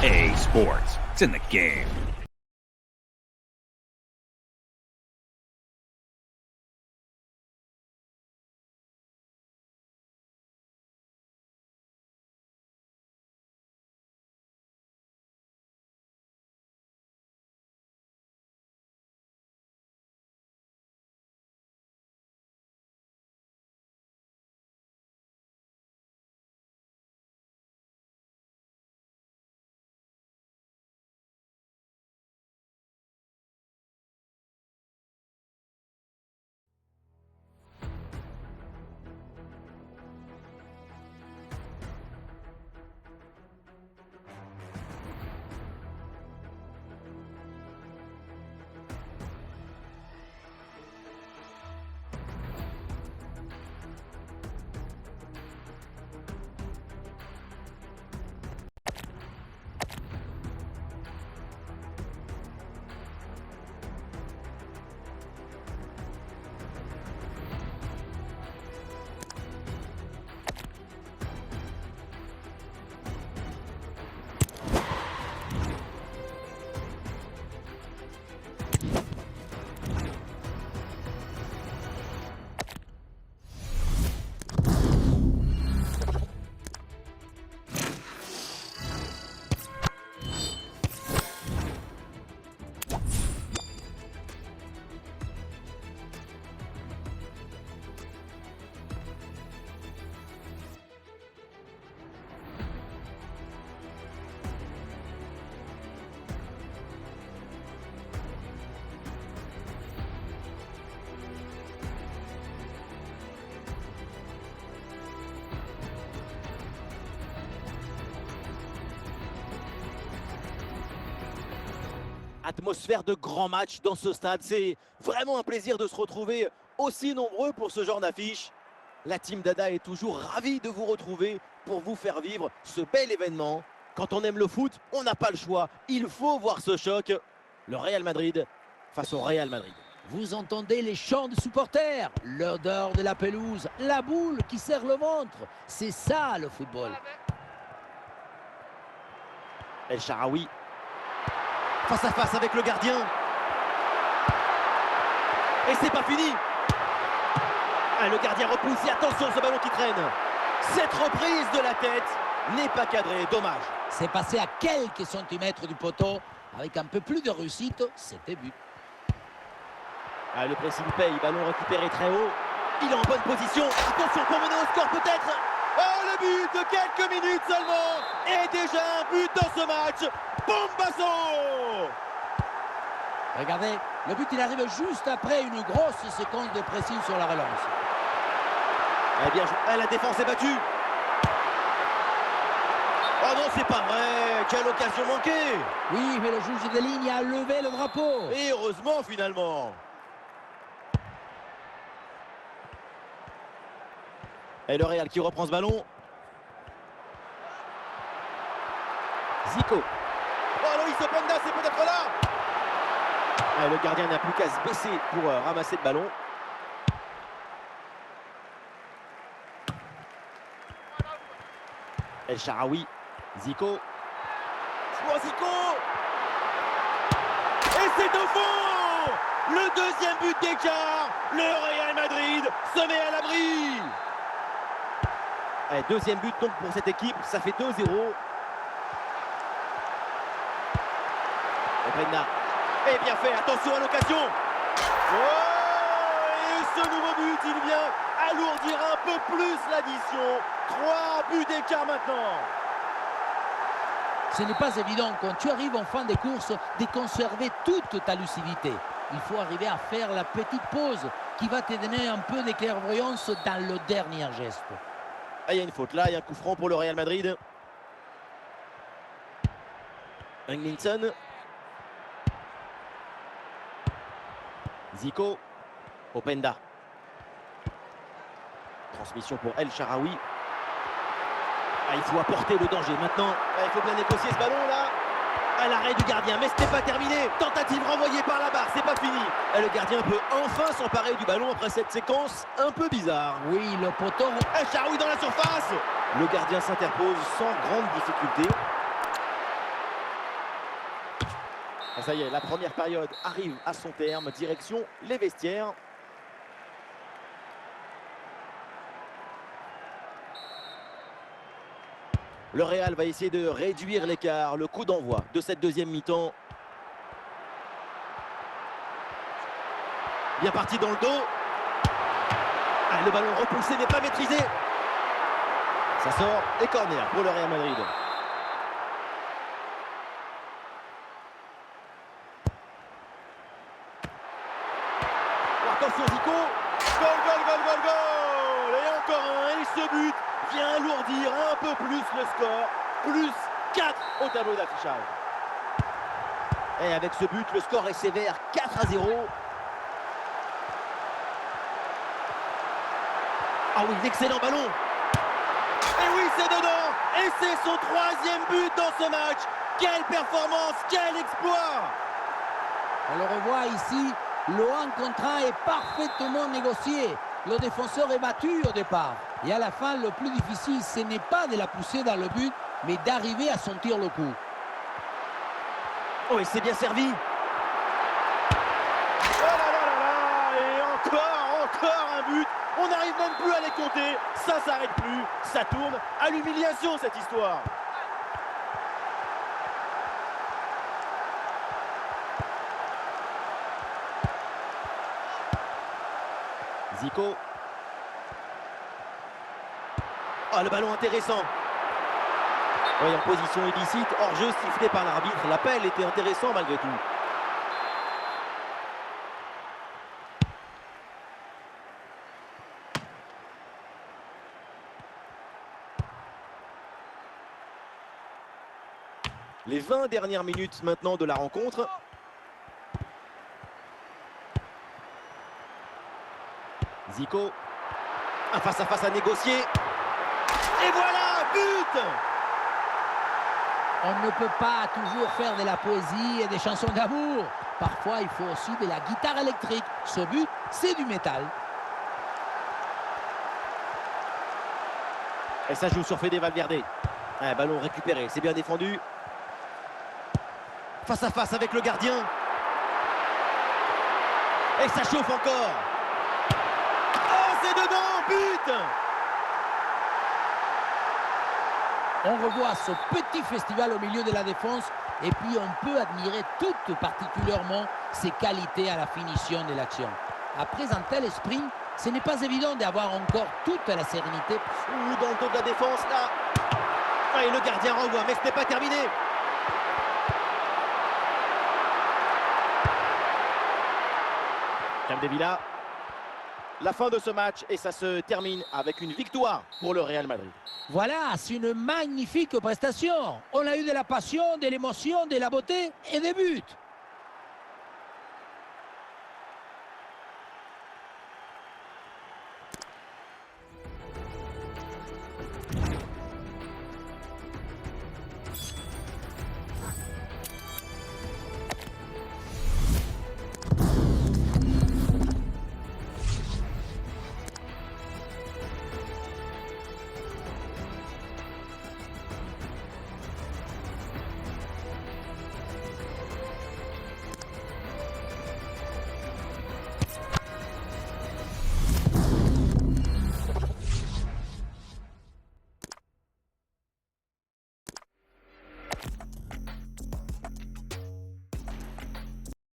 EA Sports. It's in the game. Atmosphère de grand match dans ce stade. C'est vraiment un plaisir de se retrouver aussi nombreux pour ce genre d'affiche. La team Dada est toujours ravie de vous retrouver pour vous faire vivre ce bel événement. Quand on aime le foot, on n'a pas le choix. Il faut voir ce choc. Le Real Madrid face au Real Madrid. Vous entendez les chants de supporters, l'odeur de la pelouse, la boule qui serre le ventre. C'est ça le football. El Shaarawy. Face à face avec le gardien. Et c'est pas fini. Ah, le gardien repousse et attention ce ballon qui traîne. Cette reprise de la tête n'est pas cadrée, dommage. C'est passé à quelques centimètres du poteau. Avec un peu plus de réussite, c'était but. Ah, le pressing paye, ballon récupéré très haut. Il est en bonne position. Attention pour mener au score peut-être. Oh, le but de quelques minutes seulement. Et déjà un but dans ce match. Bombazo! Regardez, le but il arrive juste après une grosse séquence de pressing sur la relance. Eh bien, la défense est battue. Oh non, c'est pas vrai. Quelle occasion manquée. Oui, mais le juge de ligne a levé le drapeau. Et heureusement finalement. Et le Real qui reprend ce ballon. Zico. Oh Loïs Openda, c'est peut-être là. Ah, le gardien n'a plus qu'à se baisser pour ramasser le ballon. El Shaarawy. Zico. Oh, Zico. Et c'est au fond. Le deuxième but d'écart. Le Real Madrid se met à l'abri. Deuxième but donc pour cette équipe. Ça fait 2-0. Openda. Et bien fait, attention à l'occasion. Oh, et ce nouveau but, il vient alourdir un peu plus l'addition. 3 buts d'écart maintenant. Ce n'est pas évident quand tu arrives en fin de course de conserver toute ta lucidité. Il faut arriver à faire la petite pause qui va te donner un peu de clairvoyance dans le dernier geste. Ah, il y a une faute là, il y a un coup franc pour le Real Madrid. Englinson. Zico. Openda. Transmission pour El Shaarawy. Ah, il faut apporter le danger maintenant. Ah, il faut bien négocier ce ballon là. À l'arrêt du gardien, mais ce n'est pas terminé. Tentative renvoyée par la barre, c'est pas fini. Et le gardien peut enfin s'emparer du ballon après cette séquence un peu bizarre. Oui, le poteau. El Shaarawy dans la surface. Le gardien s'interpose sans grande difficulté. Ça y est, la première période arrive à son terme, direction les vestiaires. Le Real va essayer de réduire l'écart, le coup d'envoi de cette deuxième mi-temps. Bien parti dans le dos. Ah, le ballon repoussé n'est pas maîtrisé. Ça sort et corner pour le Real Madrid. Attention Zico. Goal, goal, goal, goal, goal. Et encore un. Et ce but vient alourdir un peu plus le score. Plus 4 au tableau d'affichage. Et avec ce but, le score est sévère, 4-0. Ah oui, l'excellent ballon. Et oui, c'est dedans. Et c'est son 3e but dans ce match. Quelle performance, quel exploit. On le revoit ici, le 1 contre 1 est parfaitement négocié. Le défenseur est battu au départ. Et à la fin, le plus difficile, ce n'est pas de la pousser dans le but, mais d'arriver à sentir le coup. Oh, et c'est bien servi. Oh là là là là. Et encore un but. On n'arrive même plus à les compter. Ça s'arrête plus. Ça tourne à l'humiliation, cette histoire. Zico. Oh, le ballon intéressant. Oui, en position illicite, hors-jeu sifflé par l'arbitre. L'appel était intéressant malgré tout. Les 20 dernières minutes maintenant de la rencontre. Zico. Un face-à-face à négocier. Et voilà, but! On ne peut pas toujours faire de la poésie et des chansons d'amour. Parfois, il faut aussi de la guitare électrique. Ce but, c'est du métal. Et ça joue sur Fede Valverde. Un ballon récupéré, c'est bien défendu. Face à face avec le gardien. Et ça chauffe encore. Oh, c'est dedans, but! On revoit ce petit festival au milieu de la défense et puis on peut admirer tout particulièrement ses qualités à la finition de l'action. Après un tel sprint, ce n'est pas évident d'avoir encore toute la sérénité. Ou dans le dos de la défense, là. Ah, et le gardien renvoie, mais ce n'est pas terminé. Capdevila. La fin de ce match et ça se termine avec une victoire pour le Real Madrid. Voilà, c'est une magnifique prestation. On a eu de la passion, de l'émotion, de la beauté et des buts.